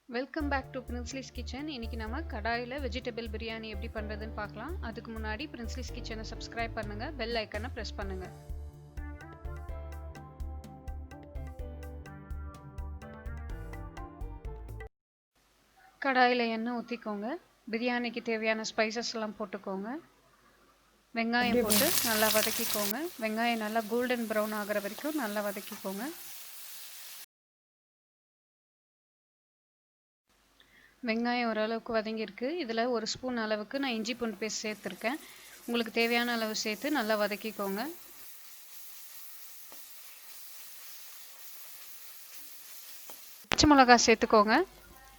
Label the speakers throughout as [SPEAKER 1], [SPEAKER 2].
[SPEAKER 1] Welcome back to Princely's kitchen. இன்னைக்கு நம்ம கடாயில் வெஜிடபிள் பிரியாணி எப்படி பண்ணுறதுன்னு பார்க்கலாம். அதுக்கு முன்னாடி பிரின்ஸ்லிஸ் கிச்சனை சப்ஸ்கிரைப் பண்ணுங்கள், பெல் ஐக்கனை ப்ரெஸ் பண்ணுங்கள். கடாயில் எண்ணெய் ஊற்றிக்கோங்க. பிரியாணிக்கு தேவையான ஸ்பைசஸ் எல்லாம் போட்டுக்கோங்க. வெங்காயம் போட்டு நல்லா வதக்கிக்கோங்க. வெங்காயம் நல்லா கோல்டன் ப்ரௌன் ஆகிற வரைக்கும் நல்லா வதக்கிக்கோங்க. வெங்காயம் ஓரளவுக்கு வதங்கியிருக்கு. இதில் ஒரு ஸ்பூன் அளவுக்கு நான் இஞ்சி பூண்டு பேஸ்ட் சேர்த்துருக்கேன். உங்களுக்கு தேவையான அளவு சேர்த்து நல்லா வதக்கிக்கோங்க. பச்சை மிளகாய் சேர்த்துக்கோங்க.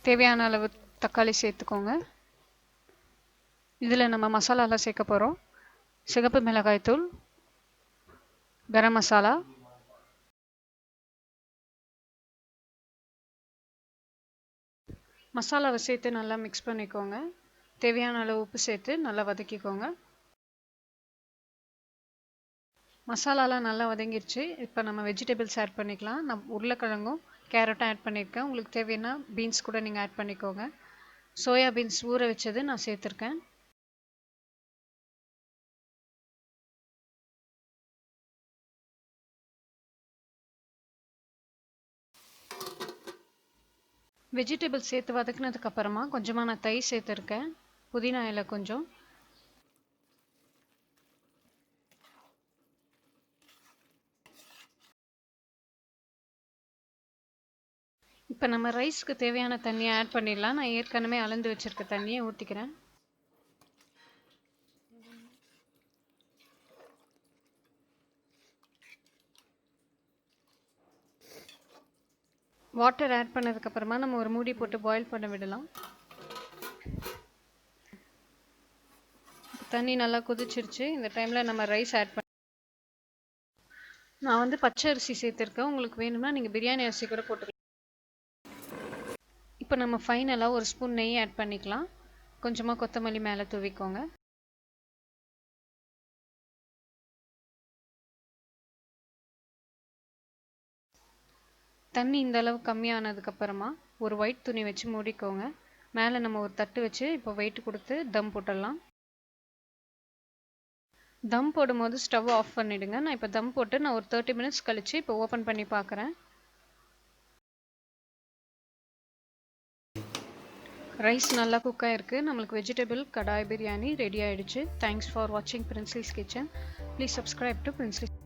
[SPEAKER 1] தேவையான அளவு தக்காளி சேர்த்துக்கோங்க. இதில் நம்ம மசாலாலாம் சேர்க்க போகிறோம். சிகப்பு மிளகாய் தூள், கரம் மசாலா, மசாலாவை சேர்த்து நல்லா மிக்ஸ் பண்ணிக்கோங்க. தேவையான அளவு உப்பு சேர்த்து நல்லா வதக்கிக்கோங்க. மசாலாலாம் நல்லா வதங்கிருச்சு. இப்போ நம்ம வெஜிடபிள்ஸ் ஆட் பண்ணிக்கலாம். நான் உருளைக்கிழங்கும் கேரட்டும் ஆட் பண்ணியிருக்கேன். உங்களுக்கு தேவையான பீன்ஸ் கூட நீங்கள் ஆட் பண்ணிக்கோங்க. சோயா பீன்ஸ் ஊற வச்சது நான் சேர்த்துருக்கேன். வெஜிடபிள்ஸ் சேர்த்து வதக்குனதுக்கு அப்புறமா கொஞ்சமாக நான் தயிர் சேர்த்துருக்கேன். புதினா இலை கொஞ்சம். இப்போ நம்ம ரைஸ்க்கு தேவையான தண்ணியை ஆட் பண்ணிடலாம். நான் ஏற்கனவே அளந்து வச்சிருக்க தண்ணியை ஊற்றிக்கிறேன். வாட்டர் ஆட் பண்ணதுக்கப்புறமா நம்ம ஒரு மூடி போட்டு பாயில் பண்ண விடலாம். தண்ணி நல்லா கொதிச்சிருச்சு. இந்த டைமில் நம்ம ரைஸ் ஆட் பண்ண. நான் வந்து பச்சை அரிசி சேர்த்துருக்கேன். உங்களுக்கு வேணும்னா நீங்கள் பிரியாணி அரிசி கூட போட்டுக்கலாம். இப்போ நம்ம ஃபைனலாக ஒரு ஸ்பூன் நெய் ஆட் பண்ணிக்கலாம். கொஞ்சமாக கொத்தமல்லி மேலே தூவிக்கோங்க. தண்ணி இந்த அளவு கம்மியானதுக்கப்புறமா ஒரு ஒயிட் துணி வச்சு மூடிக்கோங்க. மேலே நம்ம ஒரு தட்டு வச்சு இப்போ வெயிட் கொடுத்து தம் போட்டுடலாம். தம் போடும்போது ஸ்டவ் ஆஃப் பண்ணிவிடுங்க. நான் இப்போ தம் போட்டு நான் ஒரு 30 மினிட்ஸ் கழித்து இப்போ ஓப்பன் பண்ணி பார்க்குறேன். ரைஸ் நல்லா குக் ஆகிருக்கு. நம்மளுக்கு வெஜிடபிள் கடாய் பிரியாணி ரெடி ஆகிடுச்சு. தேங்க்ஸ் ஃபார் வாட்சிங் Princely's kitchen. Please subscribe to பிரின்ஸ்லிஸ்.